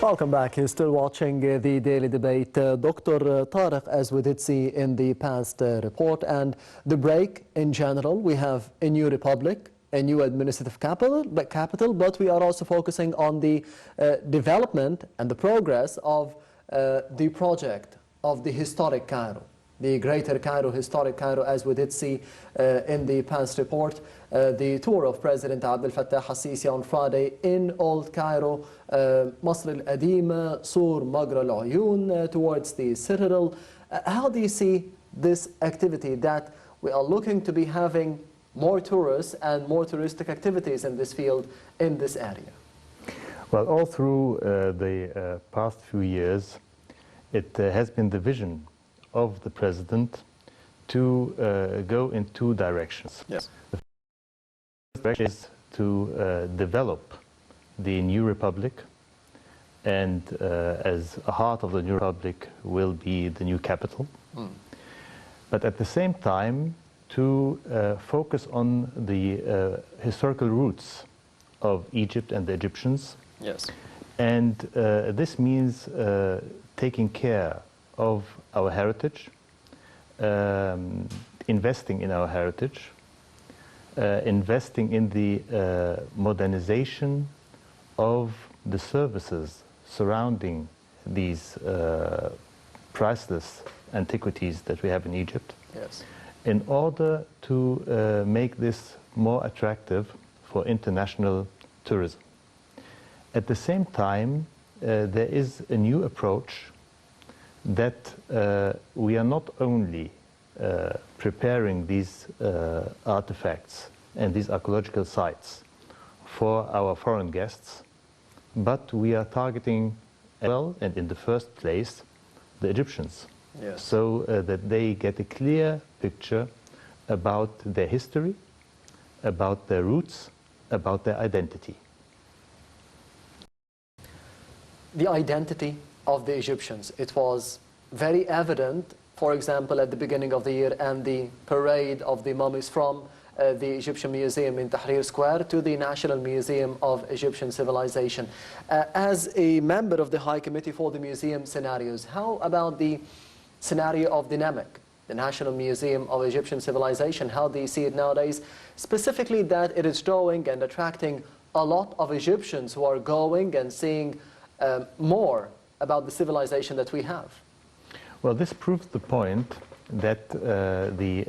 Welcome back. You're still watching the Daily Debate. Dr. Tariq, as we did see in the past report and the break in general, we have a new republic, a new administrative capital, but we are also focusing on the development and the progress of the project of the historic Cairo, the Greater Cairo, historic Cairo, as we did see in the past report. The tour of President Abdel Fattah al-Sisi on Friday in Old Cairo, Masr al-Adima, Sur Magra al-Uyun, towards the Citadel. How do you see this activity that we are looking to be having more tourists and more touristic activities in this field, in this area? Well, all through the past few years, it has been the vision of the President to go in two directions. Yes. The first direction is to develop the new republic, and as a heart of the new republic will be the new capital. But at the same time, to focus on the historical roots of Egypt and the Egyptians. Yes. And this means taking care of our heritage, investing in our heritage, investing in the modernization of the services surrounding these priceless antiquities that we have in Egypt. Yes. In order to make this more attractive for international tourism. At the same time, there is a new approach that we are not only preparing these artifacts and these archaeological sites for our foreign guests, but we are targeting as well, and in the first place, the Egyptians. Yes. So that they get a clear picture about their history, about their roots, about their identity. The identity of the Egyptians, it was very evident, for example, at the beginning of the year and the parade of the mummies from the Egyptian Museum in Tahrir Square to the National Museum of Egyptian Civilization. As a member of the High Committee for the Museum Scenarios, how about the scenario of the NEMEC, the National Museum of Egyptian Civilization? How do you see it nowadays? Specifically that it is drawing and attracting a lot of Egyptians who are going and seeing more about the civilization that we have. Well, this proves the point that the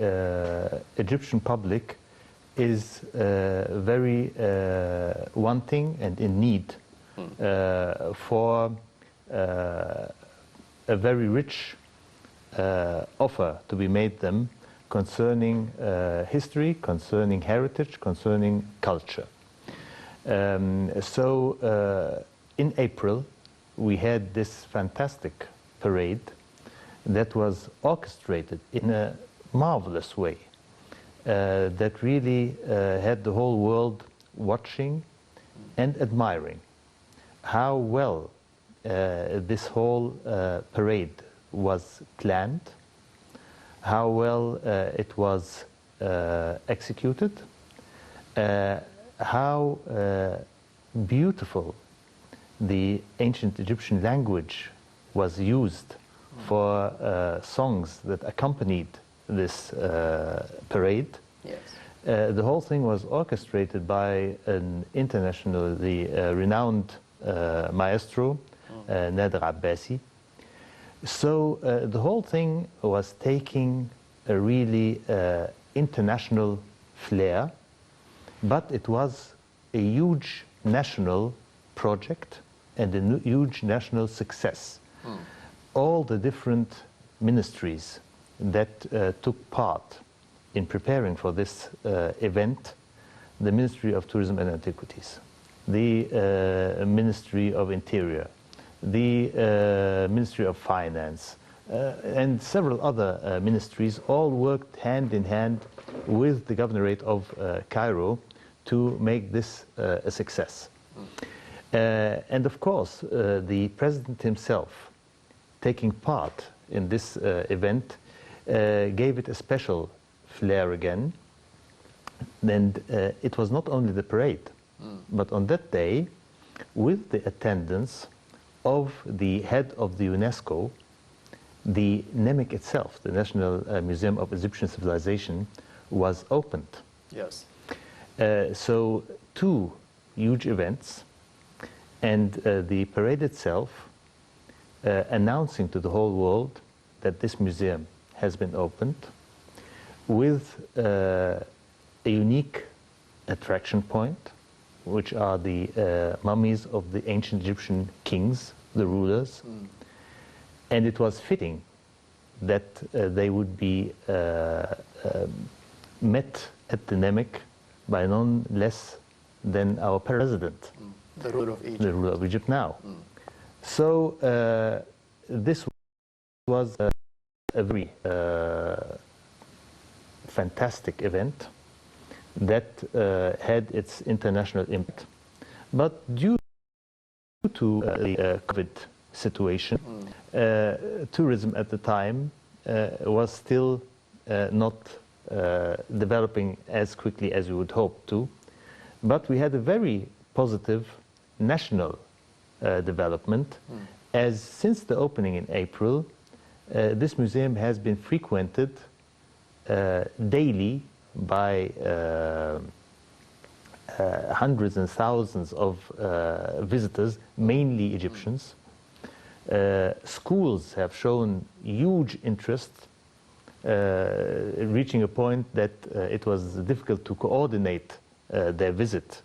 Egyptian public is very wanting and in need for a very rich offer to be made them concerning history, concerning heritage, concerning culture. In April, we had this fantastic parade that was orchestrated in a marvelous way, that really had the whole world watching and admiring how well this whole parade was planned, how well it was executed, how beautiful the ancient Egyptian language was used for songs that accompanied this parade. Yes. The whole thing was orchestrated by an internationally renowned maestro, Nader Abbasi. So the whole thing was taking a really international flair, but it was a huge national project and a huge national success. All the different ministries that took part in preparing for this event, the Ministry of Tourism and Antiquities, the Ministry of Interior, the Ministry of Finance, and several other ministries all worked hand in hand with the Governorate of Cairo to make this a success. And of course, the President himself, taking part in this event, gave it a special flair again. And it was not only the parade, but on that day, with the attendance of the head of the UNESCO, the NEMIC itself, the National Museum of Egyptian Civilization, was opened. Yes. So two huge events, and the parade itself announcing to the whole world that this museum has been opened with a unique attraction point, which are the mummies of the ancient Egyptian kings, the rulers. And it was fitting that they would be met at the NEMIC by none less than our president, The ruler of Egypt. the ruler of Egypt now. So this was a very fantastic event that had its international impact. But due to the COVID situation, tourism at the time was still not developing as quickly as we would hope to. But we had a very positive national development, as since the opening in April, this museum has been frequented daily by hundreds and thousands of visitors, mainly Egyptians. Schools have shown huge interest, reaching a point that it was difficult to coordinate their visit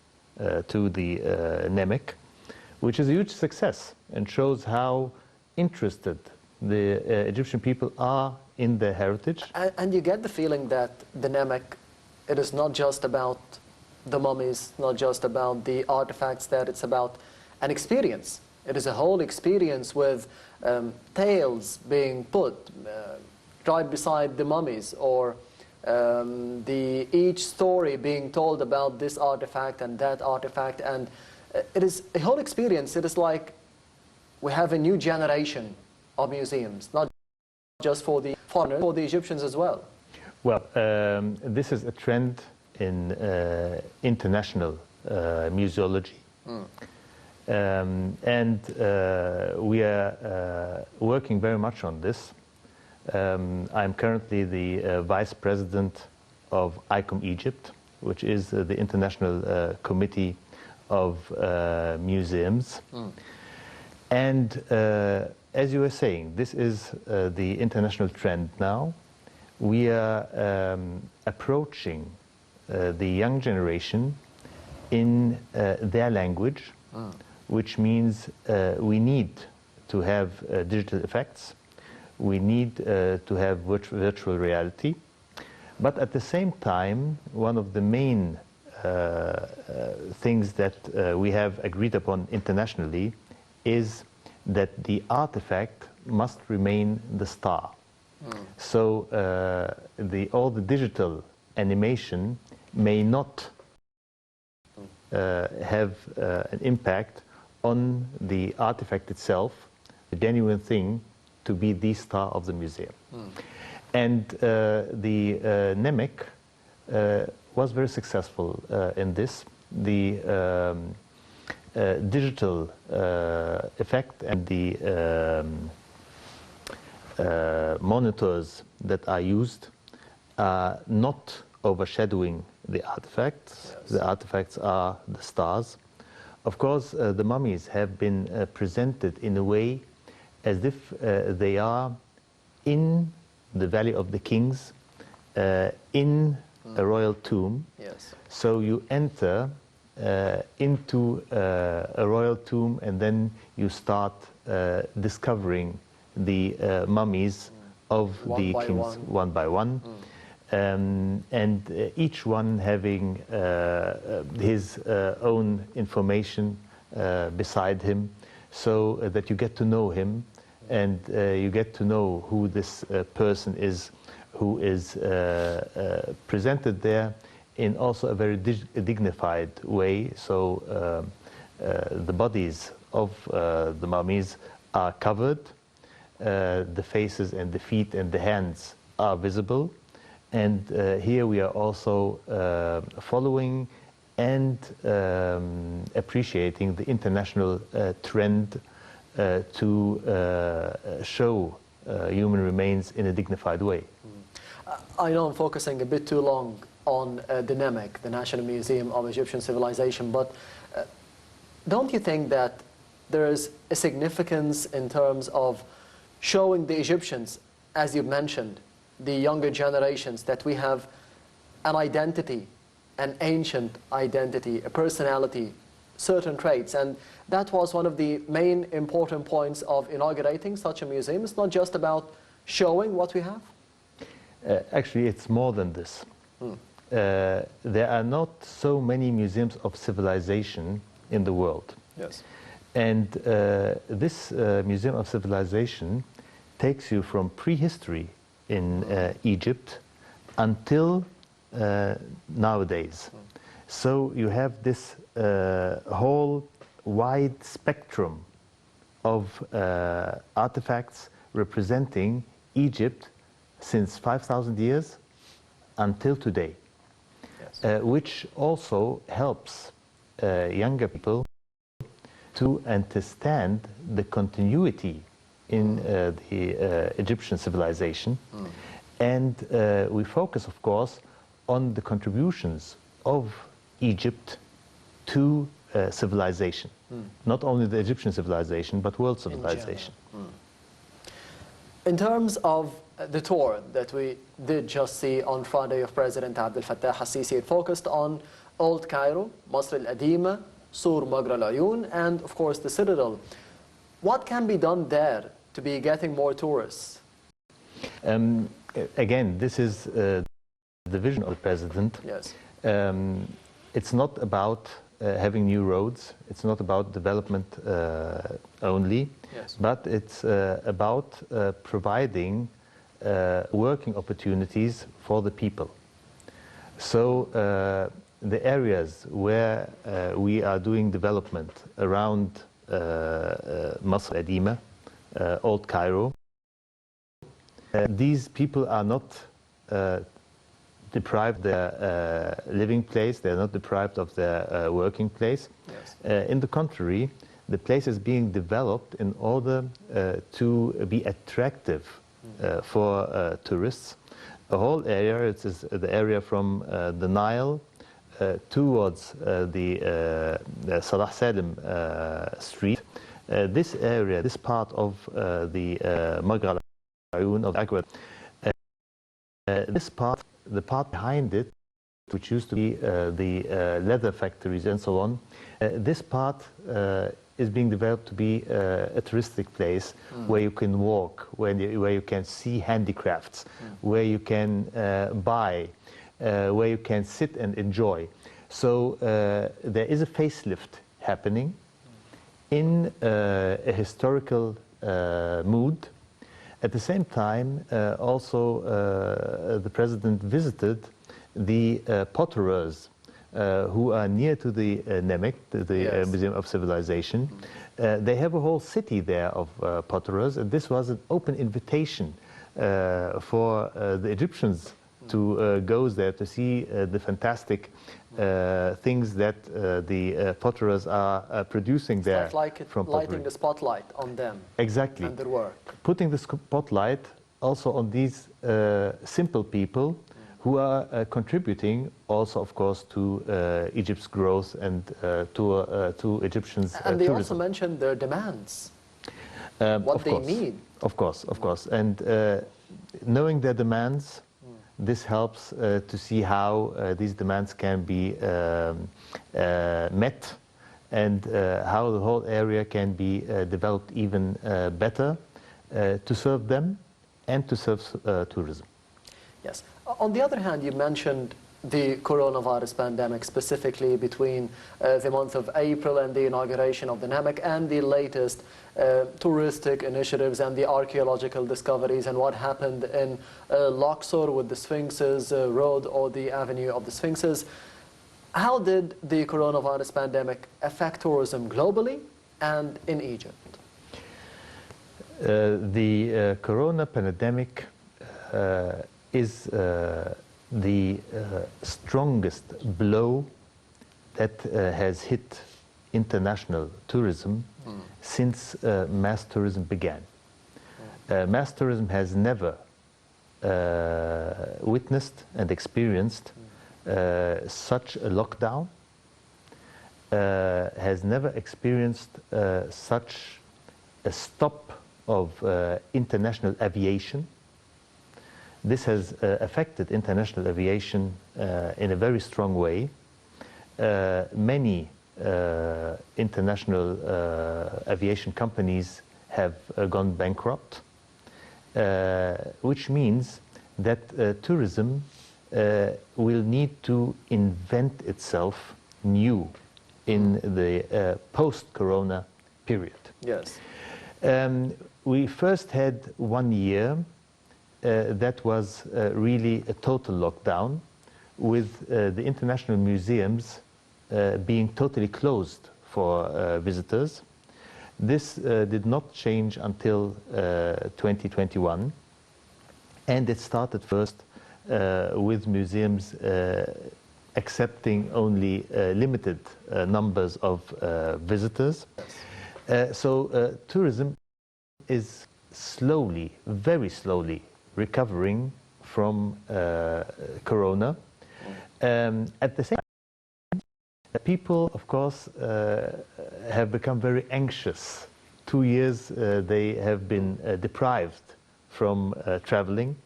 to the NEMIC, which is a huge success and shows how interested the Egyptian people are in their heritage. And you get the feeling that the NEMIC, it is not just about the mummies, not just about the artifacts, that it's about an experience. It is a whole experience with tales being put right beside the mummies, or each story being told about this artifact and that artifact. And it is a whole experience. It is like we have a new generation of museums, not just for the foreigners, for the Egyptians as well. Well, this is a trend in international museology. And we are working very much on this. I'm currently the vice president of ICOM Egypt, which is the International Committee of Museums. And as you were saying, this is the international trend now. We are approaching the young generation in their language, which means we need to have digital effects. We need to have virtual reality. But at the same time, one of the main things that we have agreed upon internationally is that the artifact must remain the star. So all the digital animation may not have an impact on the artifact itself, the genuine thing, to be the star of the museum. And the NEMIC was very successful in this. The digital effect and the monitors that are used are not overshadowing the artifacts. Yes. The artifacts are the stars. Of course, the mummies have been presented in a way as if they are in the Valley of the Kings, in a royal tomb. Yes. So you enter into a royal tomb, and then you start discovering the mummies of the kings one by one. And each one having his own information beside him, so that you get to know him, and you get to know who this person is, who is presented there in also a very dignified way. So the bodies of the mummies are covered, the faces and the feet and the hands are visible. And here we are also following and appreciating the international trend to show human remains in a dignified way. I know I'm focusing a bit too long on the NEMC, the National Museum of Egyptian Civilization, but don't you think that there is a significance in terms of showing the Egyptians, as you mentioned, the younger generations, that we have an identity, an ancient identity, a personality, certain traits, and that was one of the main important points of inaugurating such a museum. It's not just about showing what we have. Actually, it's more than this. There are not so many museums of civilization in the world. Yes. And this Museum of Civilization takes you from prehistory in Egypt until nowadays. So you have this whole wide spectrum of artifacts representing Egypt since 5,000 years until today, Yes. which also helps younger people to understand the continuity in the Egyptian civilization. And we focus, of course, on the contributions of Egypt to civilization. Not only the Egyptian civilization, but world civilization. In terms of the tour that we did just see on Friday of President Abdel Fattah al-Sisi, it focused on Old Cairo, Masr al-Adima, Sur Magra al-Ayun, and of course the Citadel. What can be done there to be getting more tourists? Again, this is the vision of the president. Yes. It's not about having new roads. It's not about development only, Yes. but it's about providing working opportunities for the people. So the areas where we are doing development around Masr al-Adima, Old Cairo, these people are not deprived their living place, they're not deprived of their working place. Yes. In the contrary, the place is being developed in order to be attractive for tourists. The whole area, it is the area from the Nile towards the Salah Salim street. This area, this part of the Magra al-Ayun of Aqua, this part, the part behind it, which used to be the leather factories and so on, this part is being developed to be a touristic place where you can walk, where you can see handicrafts, where you can buy, where you can sit and enjoy. So there is a facelift happening in a historical mood. At the same time, also the president visited the potterers who are near to the NEMC, the Yes. Museum of Civilization. They have a whole city there of potterers, and this was an open invitation for the Egyptians to go there to see the fantastic things that the potterers are producing there. It's like from lighting pottery. the spotlight on them Exactly. and their work. Putting the spotlight also on these simple people who are contributing also, of course, to Egypt's growth and to Egyptians' And they also tourism. mentioned their demands, what Of they course. need. Of course, of course. And knowing their demands, this helps to see how these demands can be met, and how the whole area can be developed even better to serve them and to serve tourism. Yes. On the other hand, you mentioned the coronavirus pandemic, specifically between the month of April and the inauguration of the NEMC, and the latest touristic initiatives and the archaeological discoveries, and what happened in Luxor with the Sphinx's road, or the Avenue of the Sphinxes. How did the coronavirus pandemic affect tourism globally and in Egypt? The corona pandemic is the strongest blow that has hit international tourism since mass tourism began. Mass tourism has never witnessed and experienced such a lockdown, has never experienced such a stop of international aviation. This has affected international aviation in a very strong way. Many international aviation companies have gone bankrupt, which means that tourism will need to invent itself new in the post-corona period. Yes. We first had 1 year that was really a total lockdown, with the international museums being totally closed for visitors. This did not change until 2021, and it started first with museums accepting only limited numbers of visitors. So tourism is slowly, very slowly recovering from corona. At the same time, people, of course, have become very anxious. 2 years they have been deprived from traveling.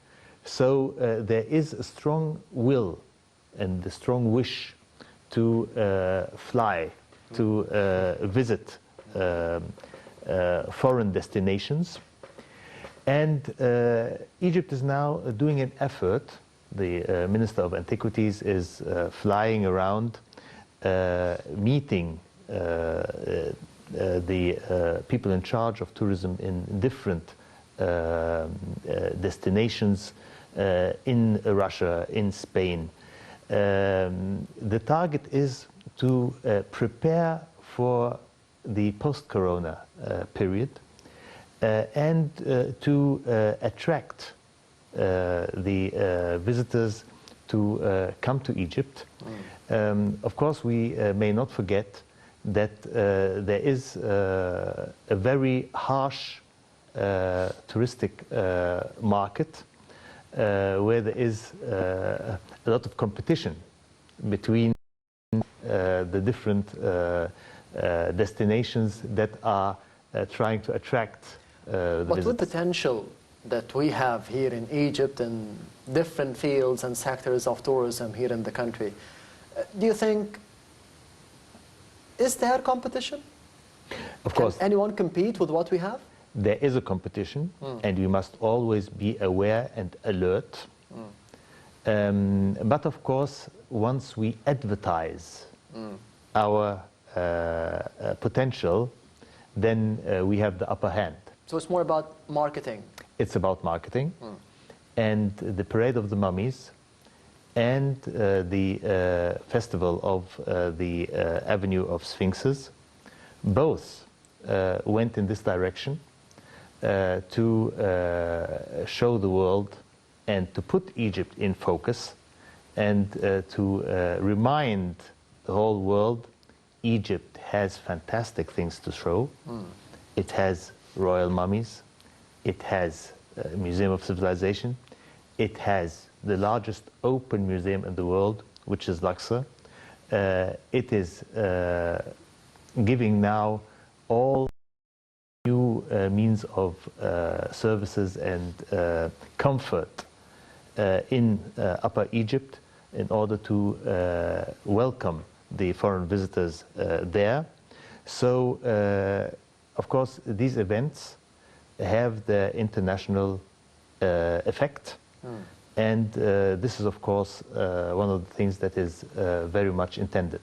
So there is a strong will and a strong wish to fly, to visit foreign destinations. And Egypt is now doing an effort. The Minister of Antiquities is flying around, meeting the people in charge of tourism in different destinations in Russia, in Spain. The target is to prepare for the post-corona period and to attract the visitors to come to Egypt. Of course, we may not forget that there is a very harsh touristic market where there is a lot of competition between the different destinations that are trying to attract the But visitors. with the potential that we have here in Egypt in different fields and sectors of tourism here in the country, do you think, is there competition? Of course, Can anyone compete with what we have? there is a competition, and we must always be aware and alert. But of course, once we advertise our potential, then we have the upper hand. So it's more about marketing. It's about marketing, and the Parade of the Mummies and the festival of the Avenue of Sphinxes both went in this direction to show the world and to put Egypt in focus and to remind the whole world Egypt has fantastic things to show. It has royal mummies, it has a Museum of Civilization, it has the largest open museum in the world, which is Luxor. It is giving now all new means of services and comfort in Upper Egypt in order to welcome the foreign visitors there. So, of course, these events have their international effect. And this is, of course, one of the things that is very much intended.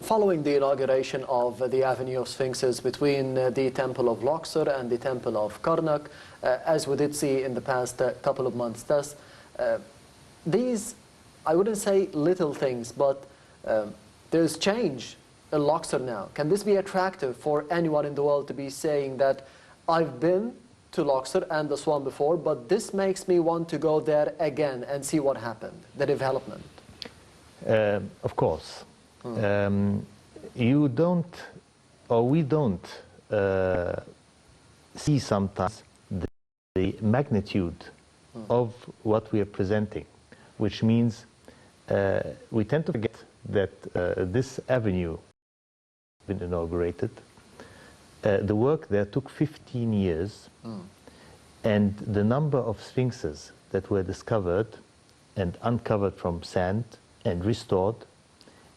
Following the inauguration of the Avenue of Sphinxes between the Temple of Luxor and the Temple of Karnak, as we did see in the past couple of months, thus, these, I wouldn't say little things, but there's change in Luxor now. Can this be attractive for anyone in the world to be saying that I've been to Luxor and Aswan before, but this makes me want to go there again and see what happened, the development? Of course. you don't, or we don't, see sometimes the magnitude of what we are presenting, which means we tend to forget that this avenue been inaugurated. The work there took 15 years, and the number of sphinxes that were discovered and uncovered from sand and restored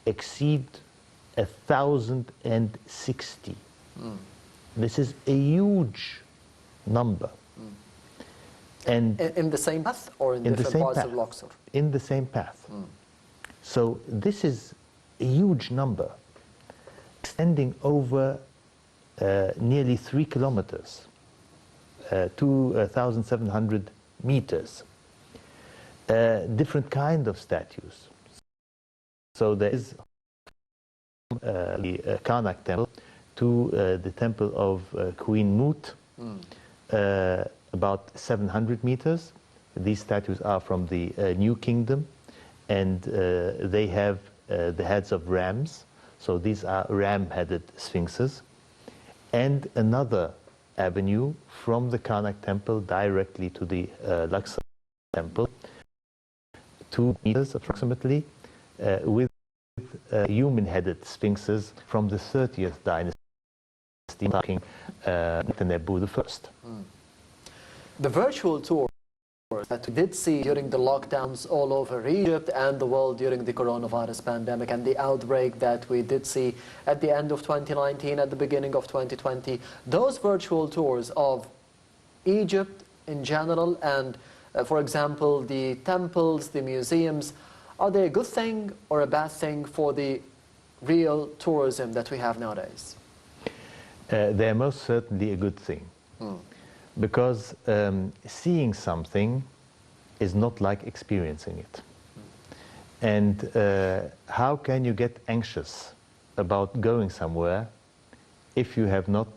exceed 1,060. This is a huge number. And in the same path or in different parts of Luxor? In the same path. So this is a huge number, extending over nearly 3 kilometers, 2,700 meters. Different kind of statues. So there is the Karnak temple to the temple of Queen Mut, about 700 meters. These statues are from the New Kingdom, and they have the heads of rams. So these are ram-headed sphinxes. And another avenue from the Karnak temple directly to the Luxor temple, 2 meters approximately, with human-headed sphinxes from the 30th dynasty, King Nebu I. The virtual tour that we did see during the lockdowns all over Egypt and the world during the coronavirus pandemic and the outbreak that we did see at the end of 2019, at the beginning of 2020, those virtual tours of Egypt in general and, for example, the temples, the museums, are they a good thing or a bad thing for the real tourism that we have nowadays? They're most certainly a good thing. Because seeing something is not like experiencing it. And how can you get anxious about going somewhere if you have not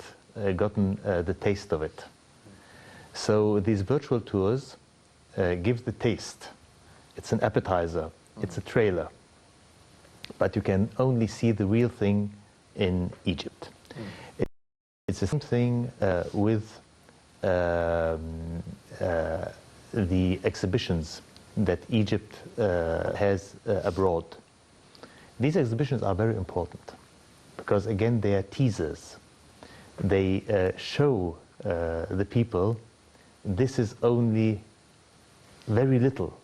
gotten the taste of it? So these virtual tours give the taste. It's an appetizer, it's a trailer. But you can only see the real thing in Egypt. It's the same thing with the exhibitions that Egypt has abroad. These exhibitions are very important because, again, they are teasers. They show the people this is only very little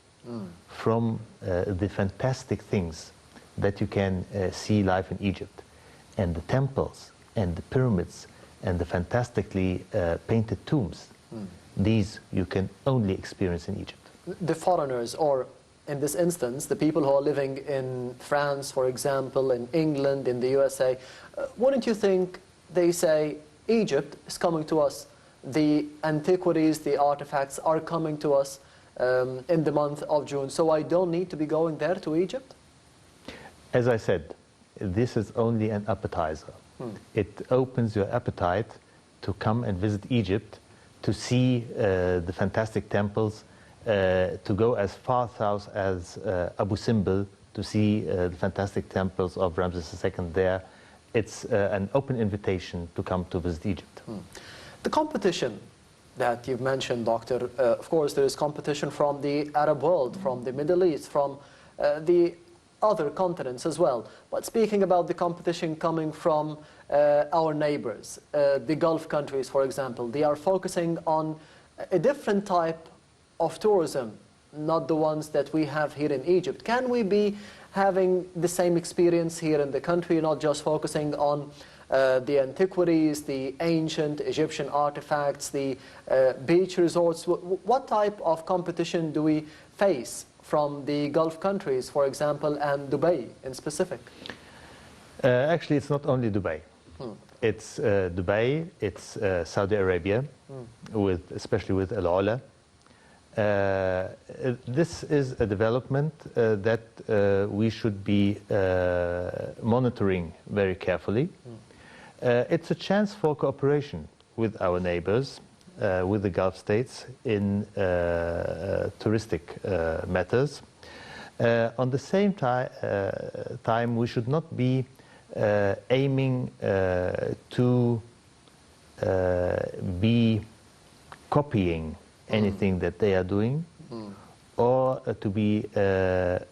from the fantastic things that you can see live in Egypt. And the temples and the pyramids and the fantastically painted tombs. These you can only experience in Egypt. The foreigners, or in this instance, the people who are living in France, for example, in England, in the USA, wouldn't you think they say, Egypt is coming to us, the antiquities, the artifacts are coming to us in the month of June, so I don't need to be going there to Egypt? As I said, this is only an appetizer. It opens your appetite to come and visit Egypt, to see the fantastic temples, to go as far south as Abu Simbel, to see the fantastic temples of Ramses II there. It's an open invitation to come to visit Egypt. The competition that you've mentioned, Doctor, of course there is competition from the Arab world, from the Middle East, from the other continents as well. But speaking about the competition coming from our neighbors, the Gulf countries, for example, they are focusing on a different type of tourism, not the ones that we have here in Egypt. Can we be having the same experience here in the country, not just focusing on the antiquities, the ancient Egyptian artifacts, the beach resorts? What type of competition do we face from the Gulf countries, for example, and Dubai in specific? Actually, it's not only Dubai. It's Dubai, it's Saudi Arabia, especially with Al Ula. This is a development that we should be monitoring very carefully. It's a chance for cooperation with our neighbors, with the Gulf states in touristic matters. On the same time, we should not be aiming to be copying anything that they are doing, or to be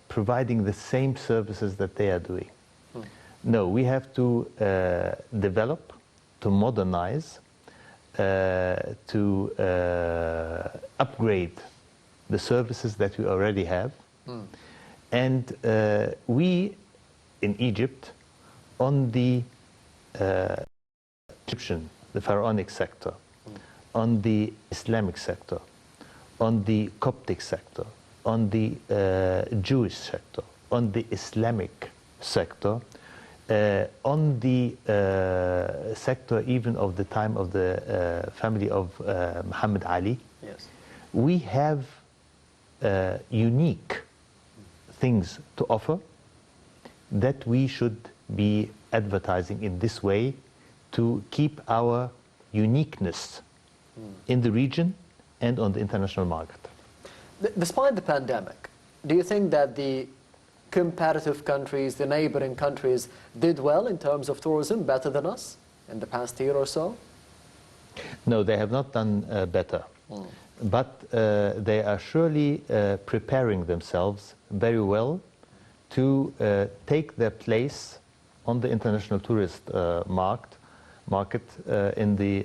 providing the same services that they are doing. No, we have to develop, to modernize, to upgrade the services that we already have. And we in Egypt, on the Egyptian, the pharaonic sector, on the Islamic sector, on the Coptic sector, on the Jewish sector, on the Islamic sector, on the sector even of the time of the family of Muhammad Ali. Yes. We have unique things to offer that we should be advertising in this way to keep our uniqueness in the region and on the international market. Despite the pandemic, do you think that the comparative countries, the neighboring countries, did well in terms of tourism, better than us in the past year or so? No, they have not done better. But they are surely preparing themselves very well to take their place on the international tourist market in the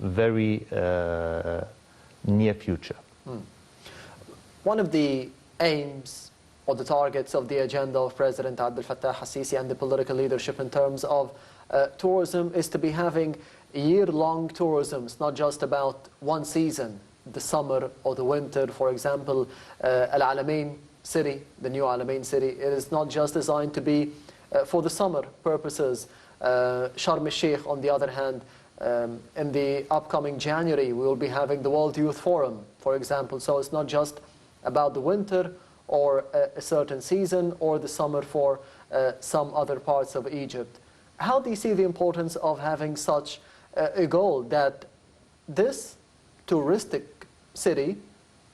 very near future. One of the aims or the targets of the agenda of President Abdel Fattah al-Sisi and the political leadership in terms of tourism is to be having year-long tourism. It's not just about one season, the summer or the winter. For example, Al-Alamein city, the new Al-Alamein city, it is not just designed to be for the summer purposes. Sharm el-Sheikh, on the other hand, in the upcoming January, we will be having the World Youth Forum, for example. So it's not just about the winter or a certain season or the summer for some other parts of Egypt. How do you see the importance of having such a goal that this touristic city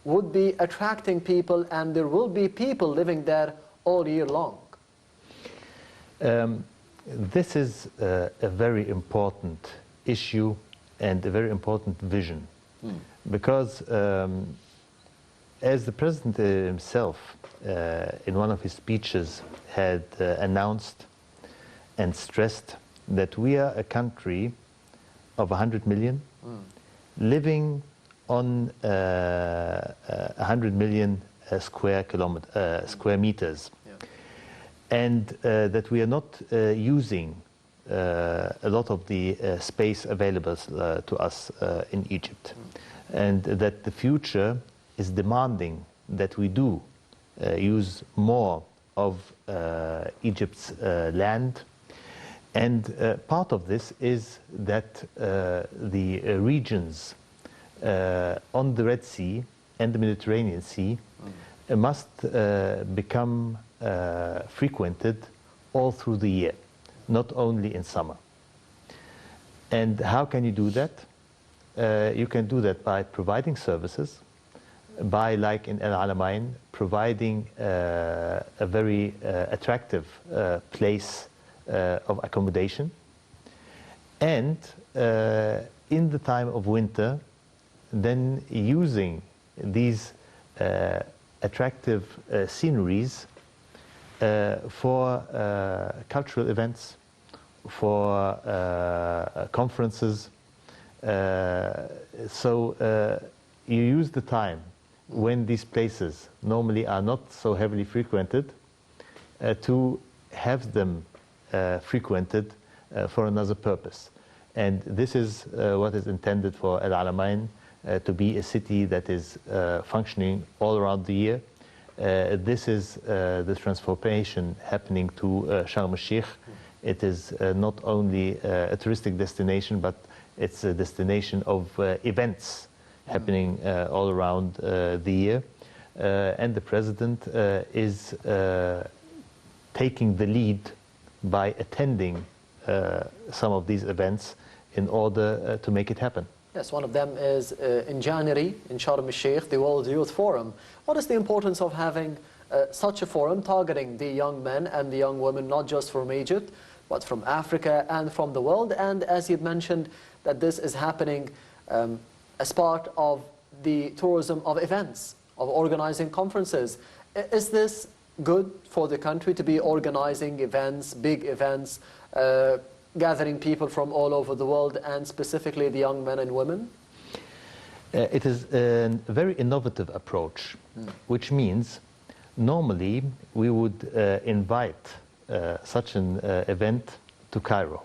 would be attracting people and there will be people living there all year long? This is a very important issue and a very important vision, because as the President himself in one of his speeches had announced and stressed that we are a country of 100 million living on 100 million square meters. And that we are not using a lot of the space available to us in Egypt. And that the future is demanding that we do use more of Egypt's land. And part of this is that the regions on the Red Sea and the Mediterranean Sea must become frequented all through the year, not only in summer. And how can you do that? You can do that by providing services, by, like in Al Alamein, providing a very attractive place of accommodation. And in the time of winter, then using these attractive sceneries for cultural events, for conferences. So you use the time when these places normally are not so heavily frequented to have them frequented for another purpose. And this is what is intended for Al Alamein, to be a city that is functioning all around the year. This is the transformation happening to Sharm el-Sheikh. It is not only a touristic destination, but it's a destination of events happening all around the year. And the President is taking the lead by attending some of these events in order to make it happen. Yes, one of them is in January in Sharm el-Sheikh, the World Youth Forum. What is the importance of having such a forum targeting the young men and the young women, not just from Egypt, but from Africa and from the world. And as you mentioned, that this is happening as part of the tourism of events, of organizing conferences. Is this good for the country to be organizing events, big events, gathering people from all over the world, and specifically the young men and women? It is a very innovative approach, which means normally we would invite such an event to Cairo.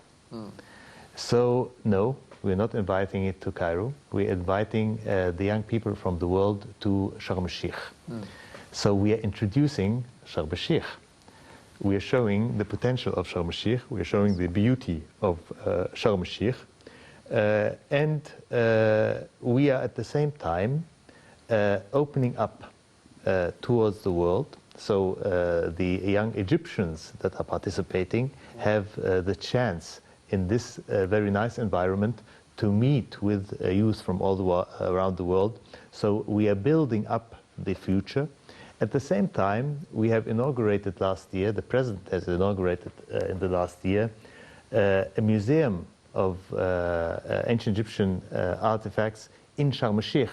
So no, we're not inviting it to Cairo. We're inviting the young people from the world to Sharm el-Sheikh. So we are introducing Sharm el-Sheikh. We are showing the potential of Sharm el-Sheikh. We are showing the beauty of Sharm el-Sheikh. And we are at the same time opening up towards the world. So the young Egyptians that are participating have the chance in this very nice environment to meet with youth from all around the world. So we are building up the future. At the same time, we have inaugurated last year, the President has inaugurated in the last year, a museum of ancient Egyptian artifacts in Sharm el-Sheikh.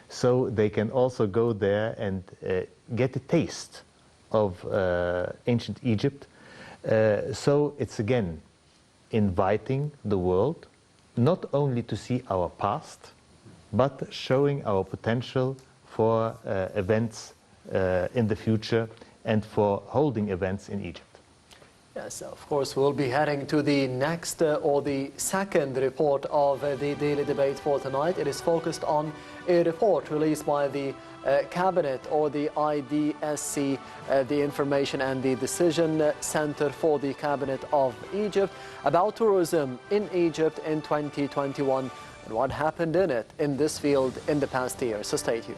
So they can also go there and get a taste of ancient Egypt. So it's again inviting the world not only to see our past, but showing our potential for events in the future and for holding events in Egypt. Yes, of course, we'll be heading to the next or the second report of the daily debate for tonight. It is focused on a report released by the Cabinet or the IDSC, the Information and the Decision Center for the Cabinet of Egypt, about tourism in Egypt in 2021 and what happened in it in this field in the past year. So stay tuned.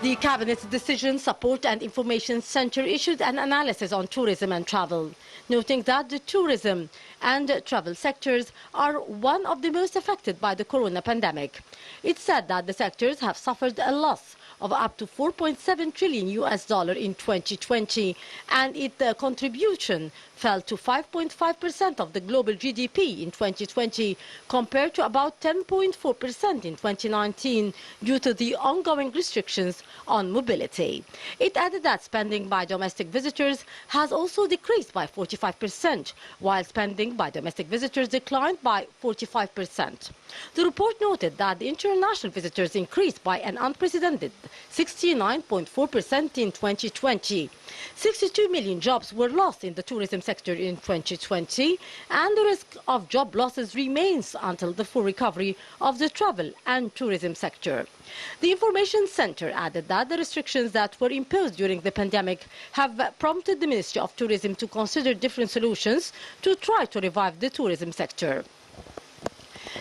The Cabinet's Decision, Support and Information Center issued an analysis on tourism and travel, noting that the tourism and travel sectors are one of the most affected by the corona pandemic. It said that the sectors have suffered a loss of up to $4.7 trillion in 2020, and its contribution fell to 5.5% of the global GDP in 2020, compared to about 10.4% in 2019 due to the ongoing restrictions on mobility. It added that spending by domestic visitors has also decreased by 45%, while spending by domestic visitors declined by 45%. The report noted that the international visitors increased by an unprecedented 69.4% in 2020. 62 million jobs were lost in the tourism sector in 2020, and the risk of job losses remains until the full recovery of the travel and tourism sector. The Information Center added that the restrictions that were imposed during the pandemic have prompted the Ministry of Tourism to consider different solutions to try to revive the tourism sector.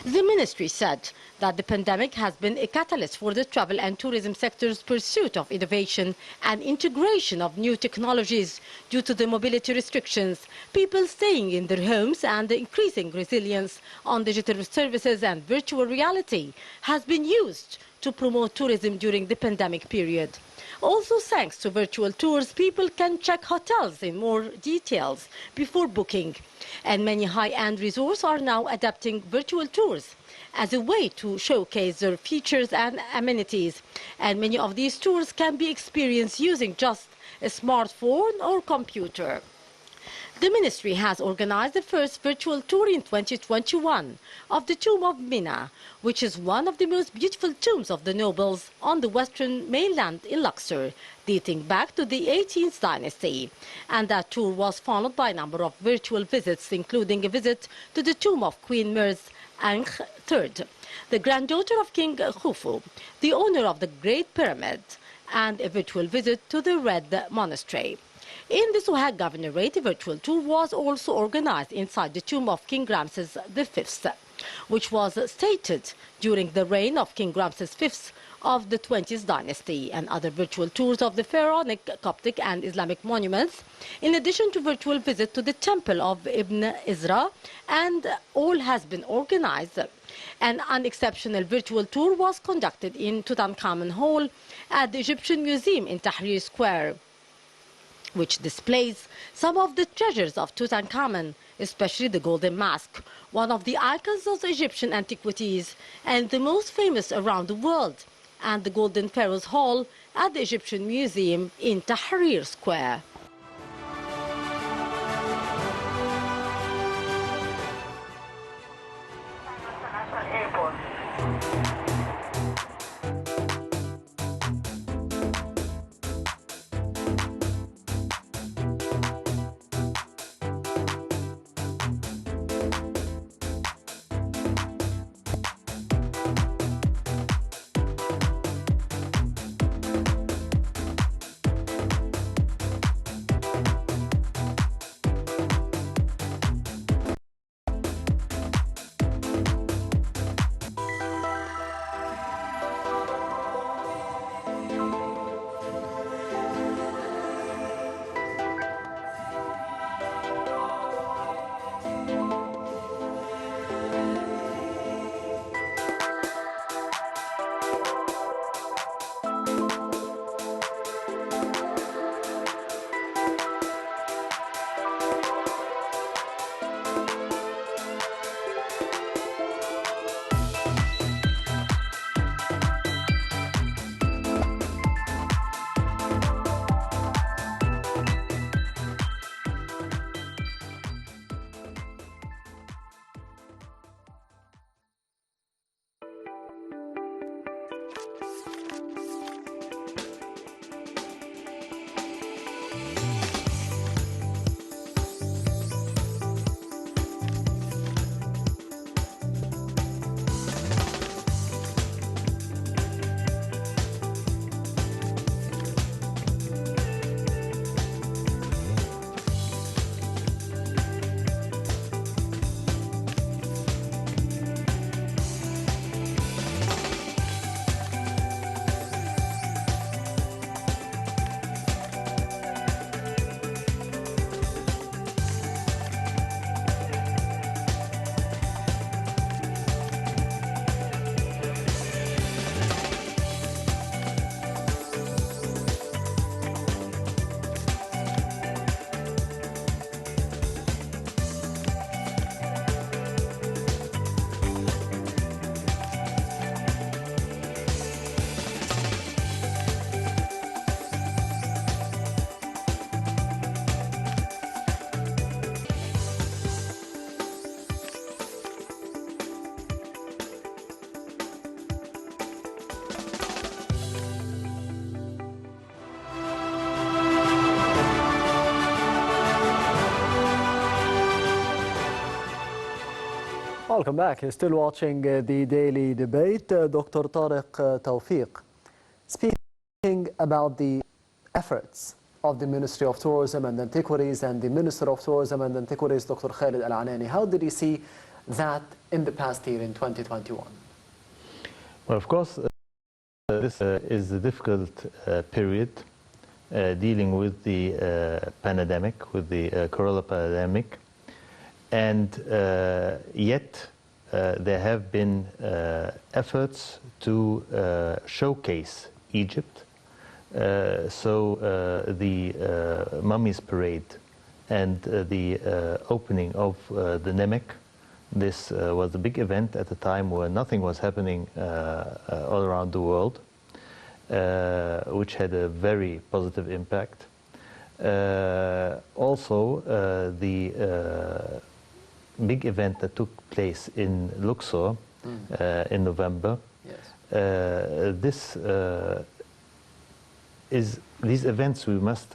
The ministry said that the pandemic has been a catalyst for the travel and tourism sector's pursuit of innovation and integration of new technologies due to the mobility restrictions, people staying in their homes, and the increasing resilience on digital services and virtual reality has been used to promote tourism during the pandemic period. Also, thanks to virtual tours, people can check hotels in more details before booking. And many high-end resorts are now adapting virtual tours as a way to showcase their features and amenities. And many of these tours can be experienced using just a smartphone or computer. The ministry has organized the first virtual tour in 2021 of the Tomb of Mina, which is one of the most beautiful tombs of the nobles on the western mainland in Luxor, dating back to the 18th dynasty. And that tour was followed by a number of virtual visits, including a visit to the tomb of Queen Merz Ankh III, the granddaughter of King Khufu, the owner of the Great Pyramid, and a virtual visit to the Red Monastery. In the Sohag Governorate, a virtual tour was also organized inside the tomb of King Ramses V, which was stated during the reign of King Ramses V of the 20th dynasty, and other virtual tours of the pharaonic, Coptic and Islamic monuments, in addition to virtual visit to the temple of Ibn Ezra, and all has been organized. An exceptional virtual tour was conducted in Tutankhamun Hall at the Egyptian Museum in Tahrir Square, which displays some of the treasures of Tutankhamun, especially the Golden Mask, one of the icons of Egyptian antiquities and the most famous around the world, and the Golden Pharaoh's Hall at the Egyptian Museum in Tahrir Square. Welcome back. You're still watching the Daily Debate. Dr. Tariq Tawfiq, speaking about the efforts of the Ministry of Tourism and Antiquities and the Minister of Tourism and Antiquities, Dr. Khalid Al-Anani. How did you see that in the past year in 2021? Well, of course, this is a difficult period dealing with the pandemic, with the corona pandemic. And yet there have been efforts to showcase Egypt. So the Mummies Parade and the opening of the Nemek, this was a big event at a time where nothing was happening all around the world, which had a very positive impact. Also, the big event that took place in Luxor in November. Yes. These events we must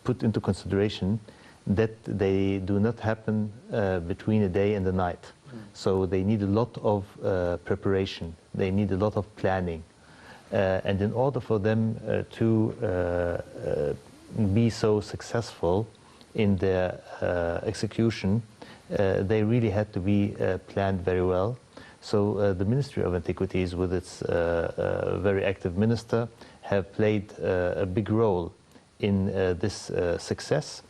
put into consideration that they do not happen between a day and a night. So they need a lot of preparation. They need a lot of planning. And in order for them to be so successful in their execution, they really had to be planned very well. So the Ministry of Antiquities, with its very active minister, have played a big role in this success.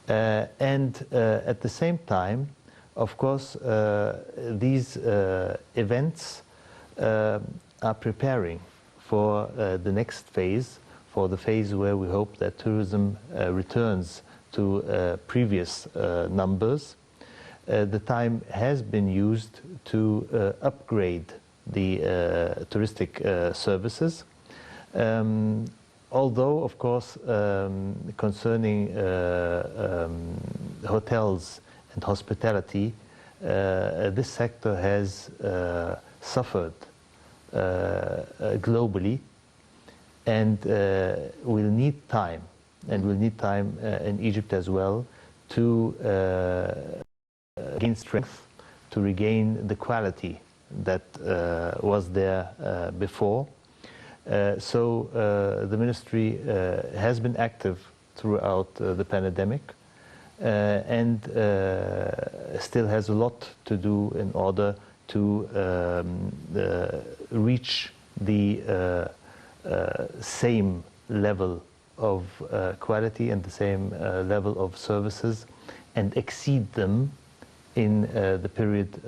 And at the same time, of course, these events are preparing for the next phase, for the phase where we hope that tourism returns to previous numbers. The time has been used to upgrade the touristic services. Although, of course, concerning hotels and hospitality, this sector has suffered globally, and will need time, in Egypt as well, to gain strength, to regain the quality that was there before. So the ministry has been active throughout the pandemic, and still has a lot to do in order to reach the same level of quality and the same level of services, and exceed them in the period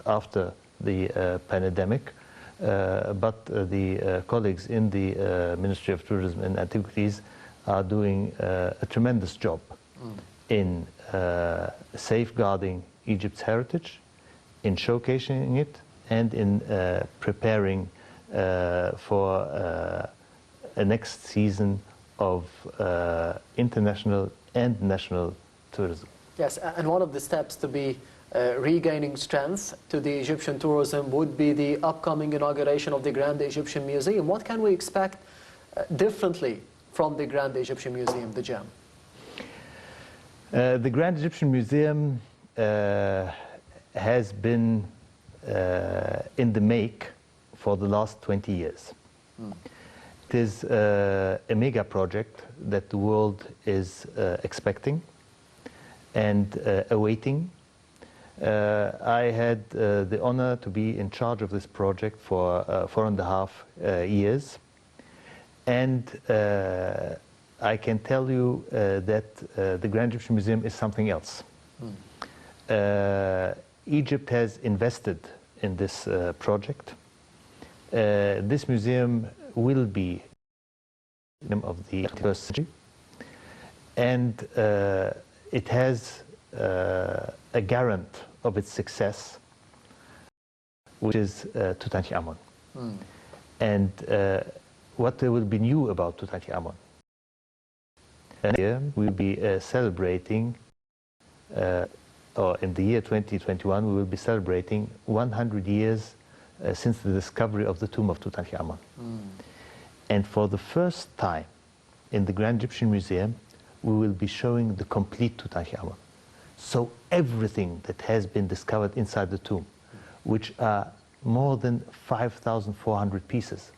after the pandemic. But the colleagues in the Ministry of Tourism and Antiquities are doing a tremendous job in safeguarding Egypt's heritage, in showcasing it, and in preparing for a next season of international and national tourism. Yes, and one of the steps to be regaining strength to the Egyptian tourism would be the upcoming inauguration of the Grand Egyptian Museum. What can we expect differently from the Grand Egyptian Museum, the GEM? The Grand Egyptian Museum has been in the make for the last 20 years. It is a mega project that the world is expecting and awaiting. I had the honor to be in charge of this project for 4.5 years, and I can tell you that the Grand Egyptian Museum is something else. Egypt has invested in this project. This museum will be of the 21st century, and it has a garant of its success, which is Tutankhamun. And what there will be new about Tutankhamun? Next year we'll be celebrating, or in the year 2021, we will be celebrating 100 years since the discovery of the tomb of Tutankhamun. And for the first time in the Grand Egyptian Museum, we will be showing the complete Tutankhamun. So everything that has been discovered inside the tomb, which are more than 5,400 pieces.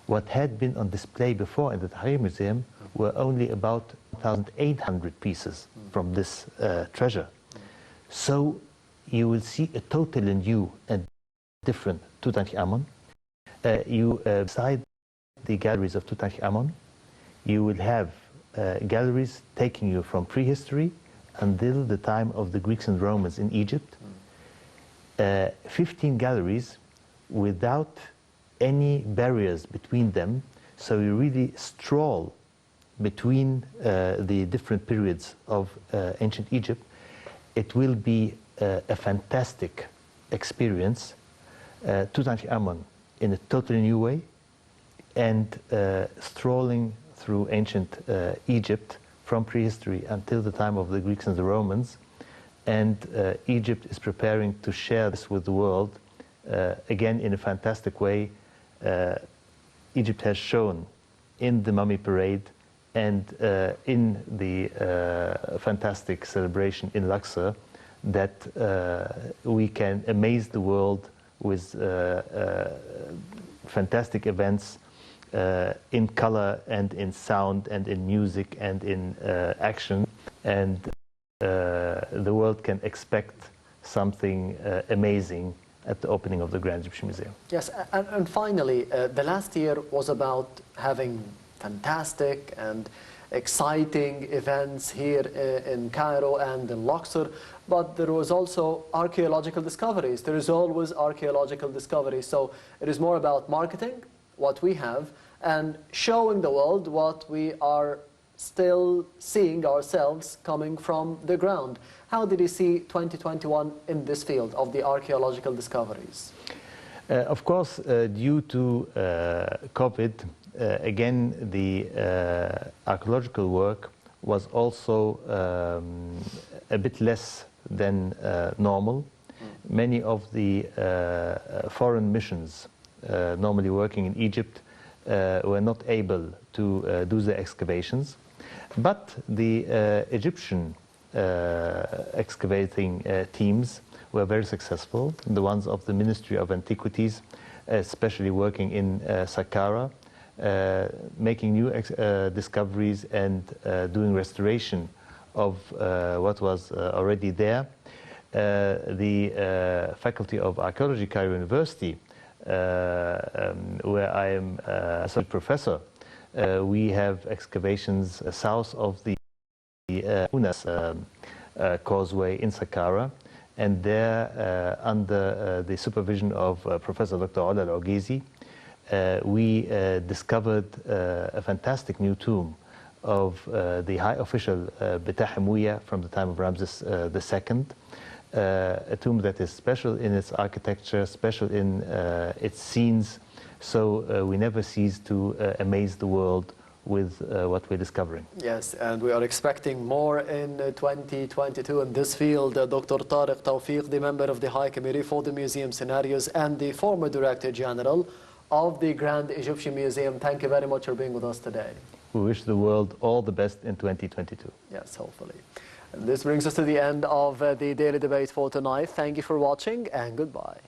What had been on display before in the Tahrir Museum were only about 1,800 pieces from this treasure. So you will see a totally new and different Tutankhamun. Beside the galleries of Tutankhamun, you will have galleries taking you from prehistory until the time of the Greeks and Romans in Egypt. 15 galleries without any barriers between them, so you really stroll between the different periods of ancient Egypt. It will be a fantastic experience, Tutankhamun in a totally new way, and strolling through ancient Egypt from prehistory until the time of the Greeks and the Romans. And Egypt is preparing to share this with the world, again in a fantastic way. Egypt has shown in the Mummy Parade and in the fantastic celebration in Luxor that we can amaze the world with fantastic events in color and in sound and in music and in action, and the world can expect something amazing at the opening of the Grand Egyptian Museum. Yes, and finally, the last year was about having fantastic and exciting events here in Cairo and in Luxor, but there was also archaeological discoveries. There is always archaeological discoveries, so it is more about marketing what we have and showing the world what we are still seeing ourselves coming from the ground. How did you see 2021 in this field of the archaeological discoveries? Of course, due to COVID, again, the archaeological work was also a bit less than normal. Many of the foreign missions normally working in Egypt were not able to do the excavations. But the Egyptian excavating teams were very successful, the ones of the Ministry of Antiquities, especially working in Saqqara, making new discoveries and doing restoration of what was already there. The Faculty of Archaeology, Cairo University, where I am associate professor, we have excavations south of the Unas causeway in Saqqara, and there, under the supervision of Professor Dr. Ola Al-Ogezi, we discovered a fantastic new tomb of the high official Beta Hamouya from the time of Ramses II, a tomb that is special in its architecture, special in its scenes, so we never cease to amaze the world with what we're discovering. Yes, and we are expecting more in 2022 in this field. Dr. Tariq Tawfiq, the member of the High Committee for the Museum Scenarios and the former Director General of the Grand Egyptian Museum. Thank you very much for being with us today. We wish the world all the best in 2022. Yes, hopefully. And this brings us to the end of the Daily Debate for tonight. Thank you for watching and goodbye.